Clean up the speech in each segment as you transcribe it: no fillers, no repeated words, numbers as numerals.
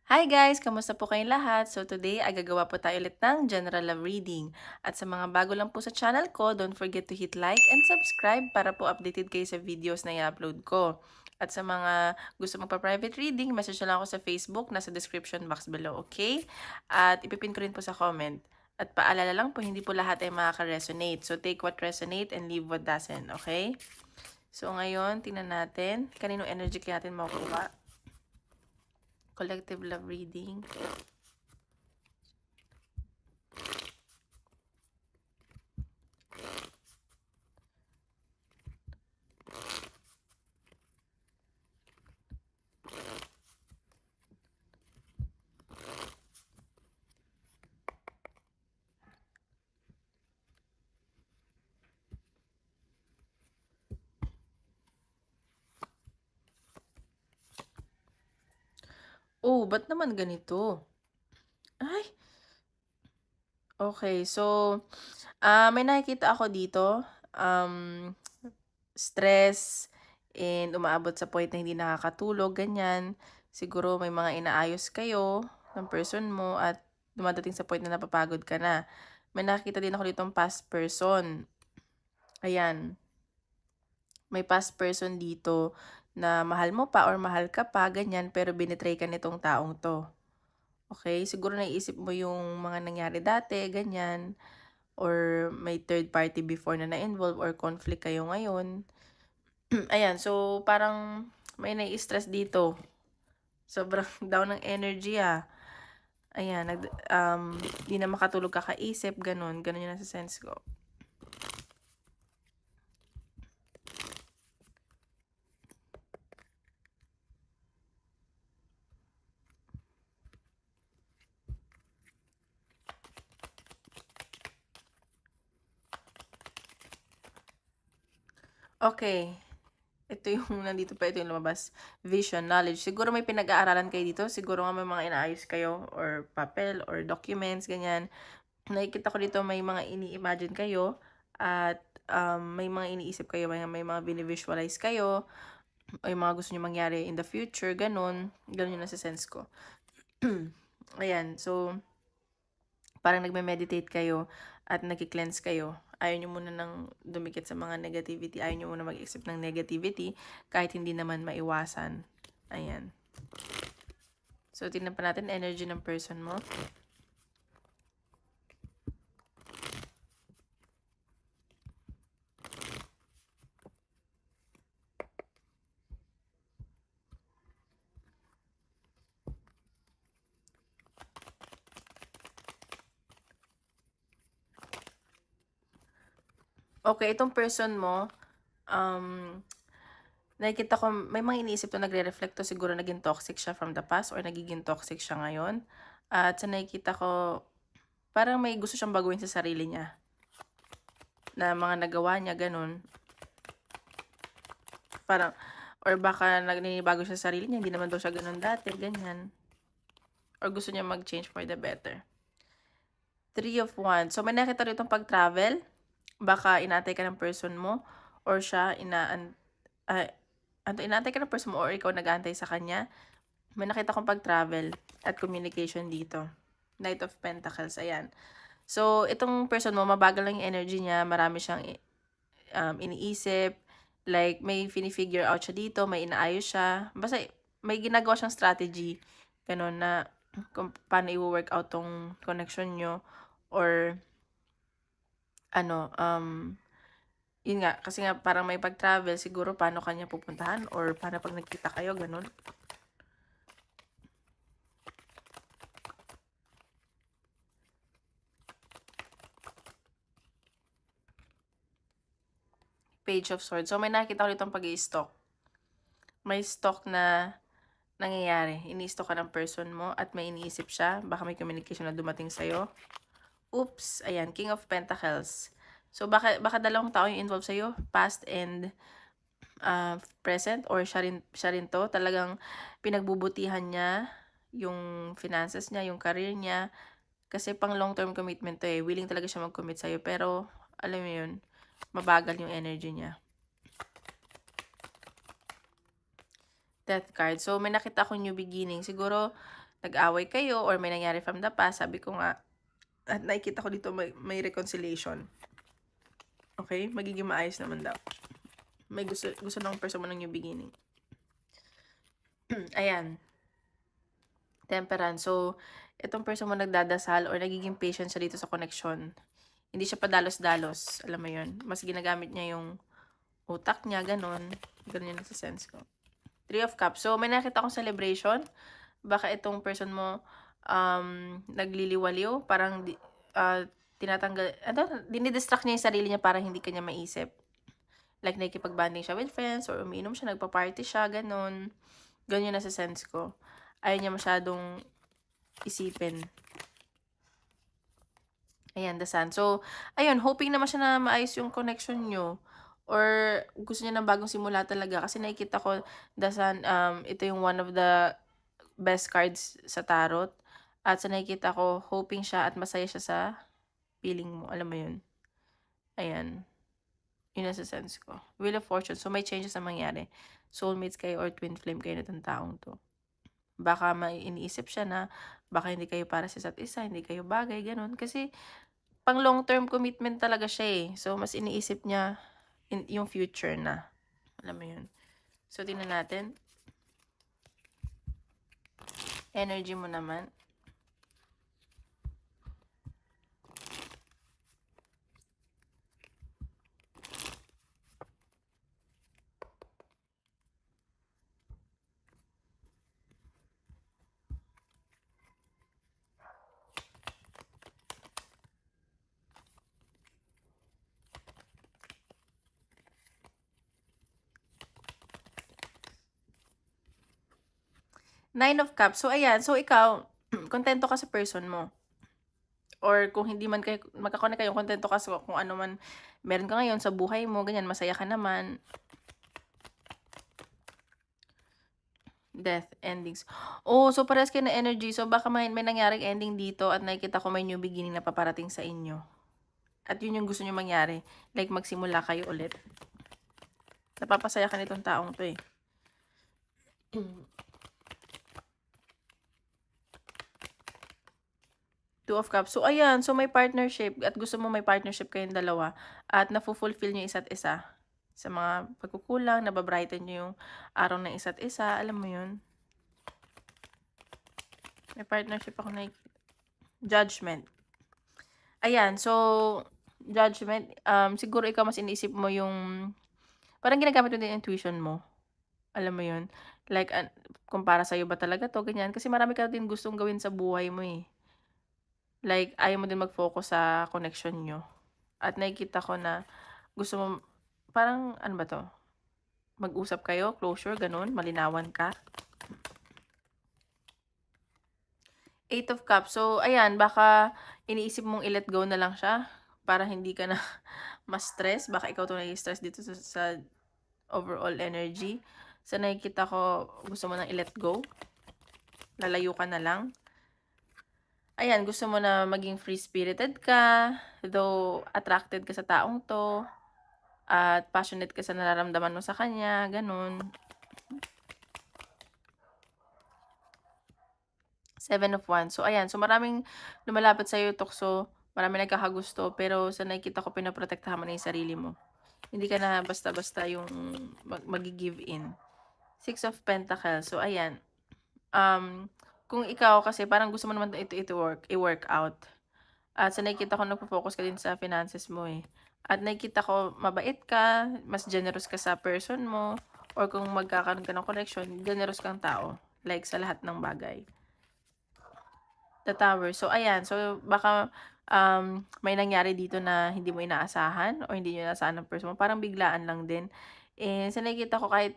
Hi guys! Kamusta po kayong lahat? So today ay gagawa po tayo ulit ng general love reading. At sa mga bago lang po sa channel ko, don't forget to hit like and subscribe para po updated kayo sa videos na i-upload ko. At sa mga gusto magpa-private reading, message na lang ako sa Facebook, nasa description box below, okay? At ipipin ko rin po sa comment. At paalala lang po, hindi po lahat ay makaka-resonate. So take what resonate and leave what doesn't, okay? So ngayon, tingnan natin, kaninong energy kaya natin makukuha. Collective love reading. Oh, ba't naman ganito? Ay, okay. So, may nakikita ako dito, stress and umaabot sa point na hindi nakakatulog, ganyan. Siguro may mga inaayos kayo ng person mo at dumadating sa point na napapagod ka na. May nakikita din ako ditong past person. Ayan, may past person dito na mahal mo pa or mahal ka pa, ganyan, pero binitray ka nitong taong 'to. Okay, siguro naiisip mo yung mga nangyari dati, ganyan, or may third party before na na-involve or conflict kayo ngayon. Ayan, so parang may nai-stress dito. Sobrang down ng energy, Ayan, 'di na makatulog kakaisip, gano'n. Gano'n yung nasa sense ko. Okay. Ito yung nandito pa, ito yung lumabas. Vision, knowledge. Siguro may pinag-aaralan kayo dito. Siguro nga may mga inaayos kayo or papel or documents, ganyan. Nakikita ko dito may mga ini-imagine kayo at may mga iniisip kayo, may mga bini-visualize kayo o yung mga gusto nyo mangyari in the future, ganun. Ganun yung nasa sense ko. Ayan, so parang nagme-meditate kayo at nagki-cleanse kayo. Ayaw nyo muna nang dumikit sa mga negativity. Ayaw nyo muna mag-isip ng negativity kahit hindi naman maiwasan. Ayan. So, tingnan pa natin energy ng person mo. Okay, itong person mo, nakikita ko may mga iniisip to, nagre-reflect to, siguro naging toxic siya from the past or nagiging toxic siya ngayon. At sa nakikita ko, parang may gusto siyang baguhin sa sarili niya na mga nagawa niya, ganun. Parang, or baka naninibago siya sa sarili niya, hindi naman daw siya ganun dati, ganyan. Or gusto niya mag-change for the better. 3 of Wands. So, may nakita rito pag-travel. Baka inaantay ka ng person mo or siya inaantay ka ng person mo or ikaw nag-aantay sa kanya. May nakita kong pag-travel at communication dito. Knight of Pentacles, ayan. So, itong person mo, mabagal lang yung energy niya, marami siyang iniisip, like may fini-figure out siya dito, may inaayos siya. Basta may ginagawa siyang strategy, ganun na kung paano i-work out tong connection nyo or ano, yun nga, kasi nga parang may pag-travel, siguro paano kanya pupuntahan or paano pag nagkita kayo, ganun. Page of Swords. So, may nakita ko ditong pag-i-stalk. May stalk na nangyayari. Ini-stalk ka ng person mo at may iniisip siya. Baka may communication na dumating sa'yo. Oops! Ayan, King of Pentacles. So, baka dalawang tao yung involved sa'yo. Past and present or siya rin to. Talagang pinagbubutihan niya yung finances niya, yung career niya. Kasi pang long-term commitment to Willing talaga siya mag-commit sa'yo. Pero, alam mo yun, mabagal yung energy niya. Death card. So, may nakita akong new beginning. Siguro, nag-away kayo or may nangyari from the past, sabi ko nga, at nakikita ko dito may reconciliation. Okay? Magiging maayos naman daw. May gusto ng person mo ng new beginning. Ayan. Temperance. So, itong person mo nagdadasal or nagiging patient siya dito sa connection. Hindi siya padalos-dalos. Alam mo yun? Mas ginagamit niya yung utak niya, ganun. Ganun yun sa sense ko. 3 of Cups. So, may nakita akong celebration. Baka itong person mo nagliliwaliw. Parang tinatanggal, dinidistract niya yung sarili niya para hindi kanya maisip. Like, nakikipag-banding siya with friends or umiinom siya, nagpa-party siya, ganun. Ganun yun nasa sense ko. Ayaw niya masyadong isipin. Ayan, the sun. So, ayun, hoping naman siya na maayos yung connection nyo. Or gusto niya ng bagong simula talaga. Kasi nakikita ko, the sun, ito yung one of the best cards sa tarot. At sa nakikita ko, hoping siya at masaya siya sa feeling mo. Alam mo yun. Ayan. Yun nasa sense ko. Wheel of Fortune. So, may changes na mangyari. Soulmates kayo or twin flame kayo na itong taong to. Baka may iniisip siya na baka hindi kayo para sa isa't isa, hindi kayo bagay, ganun. Kasi, pang long-term commitment talaga siya eh. So, mas iniisip niya yung future na. Alam mo yun. So, tingnan natin. Energy mo naman. Nine of Cups. So, ayan. So, ikaw, kontento ka sa person mo. Or kung hindi man kayo, magkakonnect kayo, kontento ka sa kung ano man meron ka ngayon sa buhay mo, ganyan, masaya ka naman. Death, endings. Oh, so parehas kayo na energy. So, baka may nangyaring ending dito at nakikita ko may new beginning na paparating sa inyo. At yun yung gusto nyo mangyari. Like, magsimula kayo ulit. Napapasaya ka nitong taong to eh. Two of Cups. So, ayan. So, may partnership. At gusto mo may partnership kayong dalawa. At na-fulfill nyo isa't isa. Sa mga pagkukulang, nababrighten nyo yung araw ng isa't isa. Alam mo yun. May partnership ako na Judgment. Ayan. So, Judgment. Siguro ikaw mas iniisip mo yung parang ginagamit mo din yung intuition mo. Alam mo yun? Like, kung para sa'yo ba talaga to, ganyan. Kasi marami ka din gustong gawin sa buhay mo eh. Like, ayaw mo din mag-focus sa connection nyo. At nakikita ko na gusto mo, parang, ano ba to? Mag-usap kayo, closure, ganun, malinawan ka. 8 of Cups. So, ayan, baka iniisip mong i-let go na lang siya para hindi ka na ma-stress. Baka ikaw to nai-stress dito sa overall energy. So, nakikita ko, gusto mo nang i-let go. Lalayo ka na lang. Ayan, gusto mo na maging free-spirited ka, though attracted ka sa taong to, at passionate ka sa nararamdaman mo sa kanya, ganun. 7 of Wands. So, ayan. So, maraming lumalapit sa'yo, Tukso. Maraming nagkakagusto, pero sa nakikita ko, pinaprotektahan mo na yung sarili mo. Hindi ka na basta-basta yung mag-give in. 6 of Pentacles. So, ayan. Kung ikaw kasi parang gusto mo naman ito i-work out. At sa nakikita ko nagpo-focus ka din sa finances mo eh. At nakikita ko mabait ka, mas generous ka sa person mo, or kung magkakaroon ka ng connection, generous kang tao. Like sa lahat ng bagay. The Tower. So ayan, so baka may nangyari dito na hindi mo inaasahan o hindi niyo inaasahan ng person mo. Parang biglaan lang din. Eh, sa nakikita ko kahit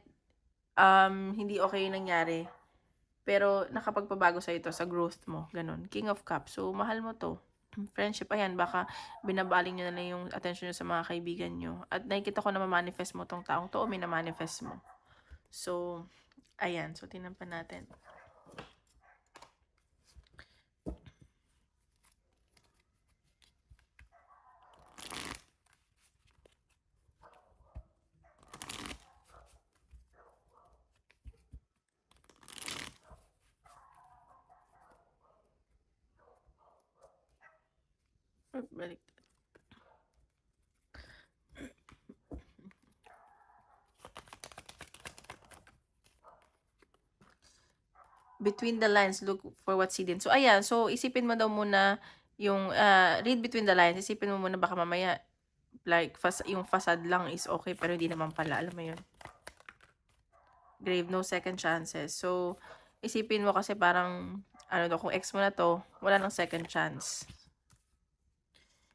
hindi okay yung nangyari, pero nakapagpabago sa ito, sa growth mo. Ganun. King of Cups. So, mahal mo to. Friendship, ayan, baka binabaling nyo na lang yung attention nyo sa mga kaibigan nyo. At nakikita ko na ma-manifest mo tong taong to o may na-manifest mo. So, ayan. So, tingnan pa natin. Balik. Between the lines, look for what's hidden. So, ayan. So, isipin mo daw muna yung, read between the lines. Isipin mo muna baka mamaya, like, yung facade lang is okay, pero hindi naman pala. Alam mo yun? Grave, no second chances. So, isipin mo kasi parang, ano daw, kung ex mo na to, wala nang second chance.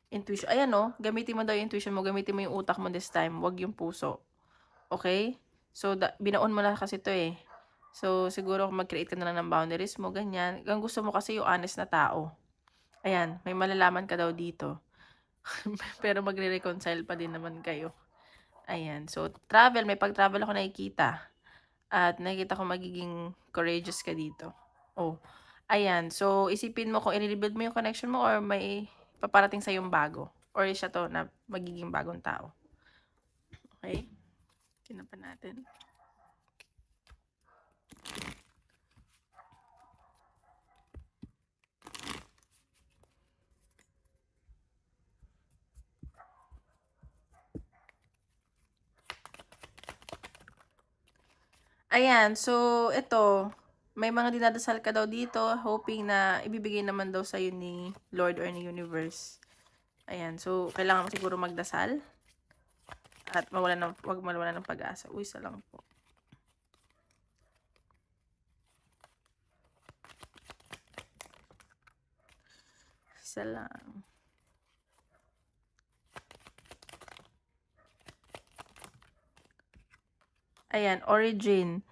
Intuition. Ayan, no? Gamitin mo daw yung intuition mo. Gamitin mo yung utak mo this time. Wag yung puso. Okay? So, binaon mo na kasi to eh. So, siguro mag-create ka na lang ng boundaries mo, ganyan. Ang gusto mo kasi yung honest na tao. Ayan, may malalaman ka daw dito. Pero magre-reconcile pa din naman kayo. Ayan, so travel, may pag-travel ako nakikita. At nakikita ko magiging courageous ka dito. Oh, ayan, so isipin mo kung i-rebuild mo yung connection mo or may paparating sa yung bago. Or siya to na magiging bagong tao. Okay? Kinapan natin. Ayan, so ito, may mga dinadasal ka daw dito, hoping na ibibigay naman daw sa'yo ni Lord or ni Universe. Ayan, so kailangan mo siguro magdasal at wag mawala ng pag-asa. Uy, isa lang po. Isa lang. Ayan, origin.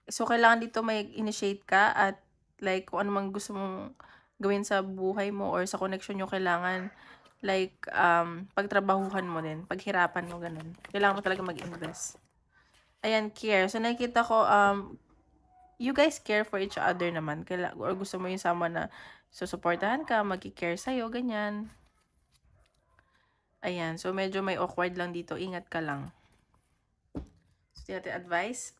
So, kailangan dito may initiate ka at like kung ano mang gusto mong gawin sa buhay mo or sa connection nyo, kailangan like pagtrabahuhan mo din, paghirapan mo, ganun. Kailangan mo talaga mag-invest. Ayan, care. So, nakikita ko, you guys care for each other naman. Or gusto mo yung someone na susuportahan ka, mag-care sa'yo, ganyan. Ayan, so medyo may awkward lang dito. Ingat ka lang. So, natin advice.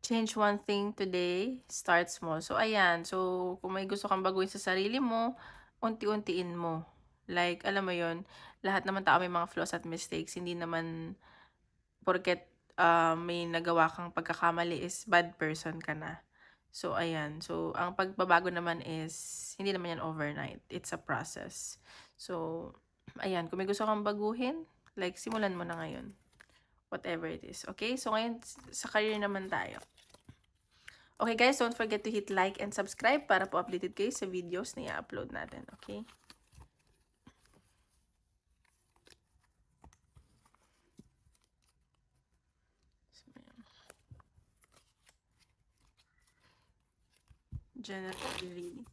Change one thing today, start small. So, ayan. So, kung may gusto kang baguhin sa sarili mo, unti-untiin mo. Like, alam mo yon, lahat naman tao may mga flaws at mistakes. Hindi naman, porket may nagawa kang pagkakamali is bad person ka na. So, ayan. So, ang pagbabago naman is, hindi naman yan overnight. It's a process. So, ayan. Kung may gusto kang baguhin, like, simulan mo na ngayon. Whatever it is. Okay? So, ngayon, sa career naman tayo. Okay guys, don't forget to hit like and subscribe para po updated kayo sa videos na i-upload natin. Okay? General reading.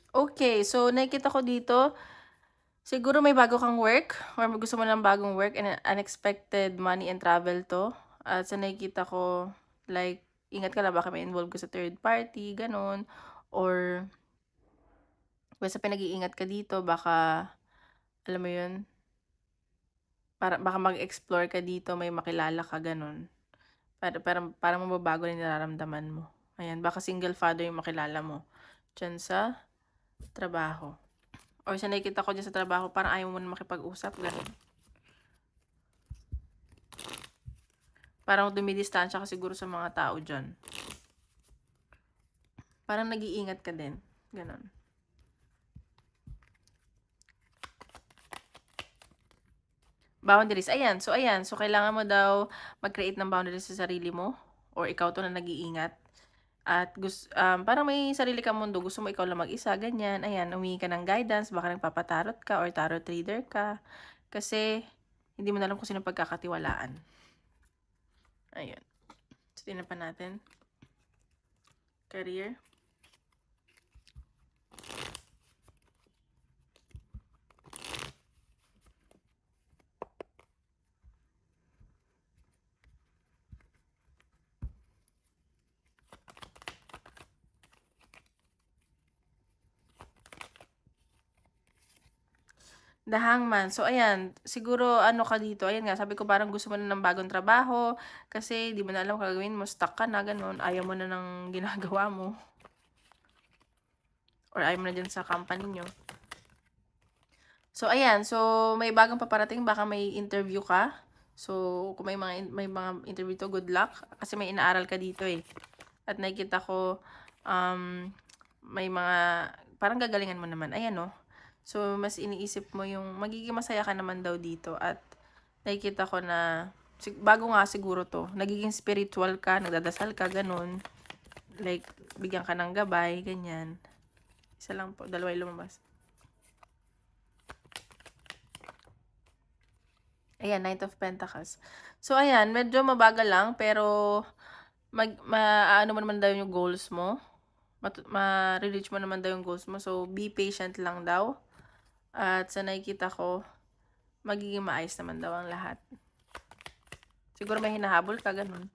Okay, so nakikita ko dito, siguro may bago kang work or gusto mo ng bagong work and unexpected money and travel to. At sa nakikita ko, like, ingat ka lang baka may involve ka sa third party, ganun. Or, basta pinag-iingat ka dito, baka, alam mo yun, baka mag-explore ka dito, may makilala ka, ganun. Parang mababago na yung nararamdaman mo. Ayan, baka single father yung makilala mo. Diyan sa trabaho. Or sa nakikita ko dyan sa trabaho, parang ayaw mo na makipag-usap. Ganun. Parang dumidistansya ka siguro sa mga tao dyan. Parang nag-iingat ka din. Ganun. Boundaries. Ayan. So, ayan. So, kailangan mo daw mag-create ng boundaries sa sarili mo. Or ikaw to na nag-iingat. At parang may sarili kang mundo. Gusto mo ikaw lang mag-isa. Ganyan. Ayan. Humingi ka ng guidance. Baka nagpapatarot ka or tarot reader ka. Kasi, hindi mo na alam kung sino pagkakatiwalaan. Ayun. So, tingnan pa natin. Career. The Hangman. So, ayan, siguro ano ka dito, ayan nga, sabi ko parang gusto mo na ng bagong trabaho, kasi di mo na alam kung gagawin mo, stuck ka na, ganun, ayaw mo na ng ginagawa mo. Or ayaw mo na dyan sa company nyo. So, ayan, so, may bagong paparating, baka may interview ka. So, kung may mga interview to, good luck, kasi may inaaral ka dito eh. At nakikita ko, may mga, parang gagalingan mo naman, ayan oh. So, mas iniisip mo yung, magiging masaya ka naman daw dito. At, nakikita ko na, bago nga siguro to, nagiging spiritual ka, nagdadasal ka, ganun. Like, bigyan ka ng gabay, ganyan. Isa lang po, dalawa yung lumabas. Ayan, Knight of Pentacles. So, ayan, medyo mabagal lang, pero, ano mo naman daw yung goals mo. Ma-reach mo naman daw yung goals mo. So, be patient lang daw. At sa nakikita ko, magiging maayos naman daw ang lahat. Siguro may hinahabol ka, ganun.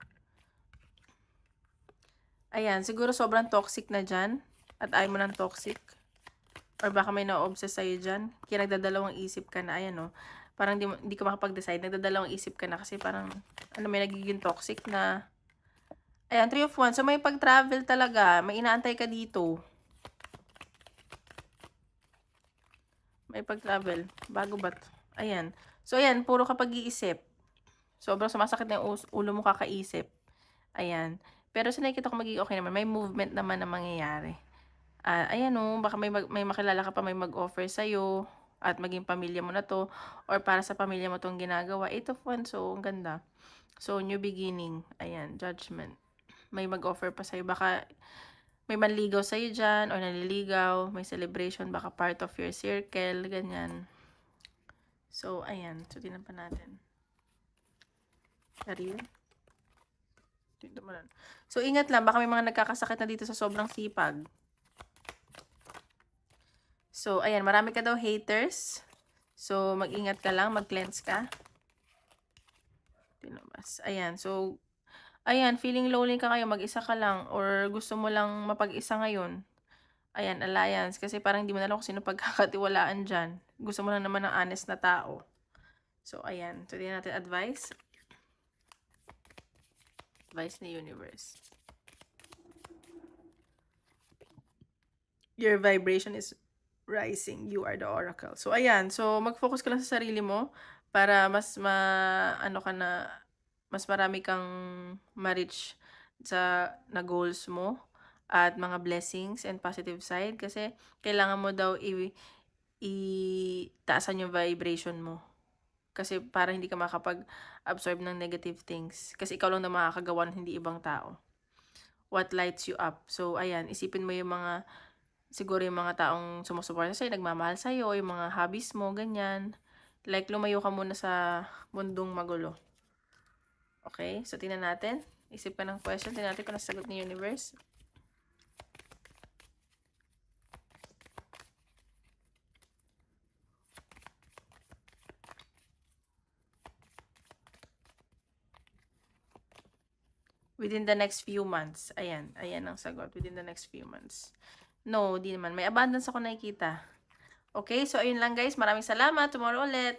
Ayan, siguro sobrang toxic na dyan. At ayaw mo ng toxic. Or baka may na-obsess sa'yo dyan. Kaya nagdadalawang isip ka na, ayan o. Parang di ka makapag-decide. Nagdadalawang isip ka na kasi parang, may nagiging toxic na. Ayan, 3 of Wands. So, may pag-travel talaga. May inaantay ka dito. May pag-travel. Bago ba? Ayan. So, ayan. Puro kapag iisip. Sobrang sumasakit na yung ulo mo kakaisip. Ayan. Pero sa nakikita ko magiging okay naman. May movement naman na mangyayari. Ayan o. Baka may makilala ka pa may mag-offer sa'yo. At maging pamilya mo na to. Or para sa pamilya mo tong ginagawa. 8 of Wands. So, ang ganda. So, new beginning. Ayan. Judgment. May mag-offer pa sa'yo. Baka may manligaw sa'yo dyan, or naliligaw, may celebration, baka part of your circle, ganyan. So, ayan. So, tinan pa natin. Career. So, ingat lang. Baka may mga nagkakasakit na dito sa sobrang sipag. So, ayan. Marami ka daw haters. So, mag-ingat ka lang. Mag-cleanse ka. Tinabas. Ayan. So, ayan. Feeling lonely ka kayo. Mag-isa ka lang. Or gusto mo lang mapag-isa ngayon. Ayan, alliance. Kasi parang hindi mo na alam kung sino pagkakatiwalaan dyan. Gusto mo lang naman ng honest na tao. So, ayan. So, tingnan natin advice. Advice ni universe. Your vibration is rising. You are the oracle. So, ayan. So, mag-focus ka lang sa sarili mo para mas mas marami kang ma-reach na goals mo at mga blessings and positive side. Kasi, kailangan mo daw itaasan yung vibration mo. Kasi para hindi ka makapag-absorb ng negative things. Kasi ikaw lang na makakagawa, hindi ibang tao. What lights you up? So, ayan, isipin mo yung siguro yung mga taong sumusuporta sa'yo, nagmamahal sa'yo, yung mga hobbies mo, ganyan. Like, lumayo ka muna sa mundong magulo. Okay? So, tingnan natin. Isip ka ng question. Tingnan natin kung nasagot ni universe. Within the next few months. Ayan. Ayan ang sagot. Within the next few months. No, di naman. May abundance ako nakikita. Okay, so ayun lang guys. Maraming salamat. Tomorrow ulit.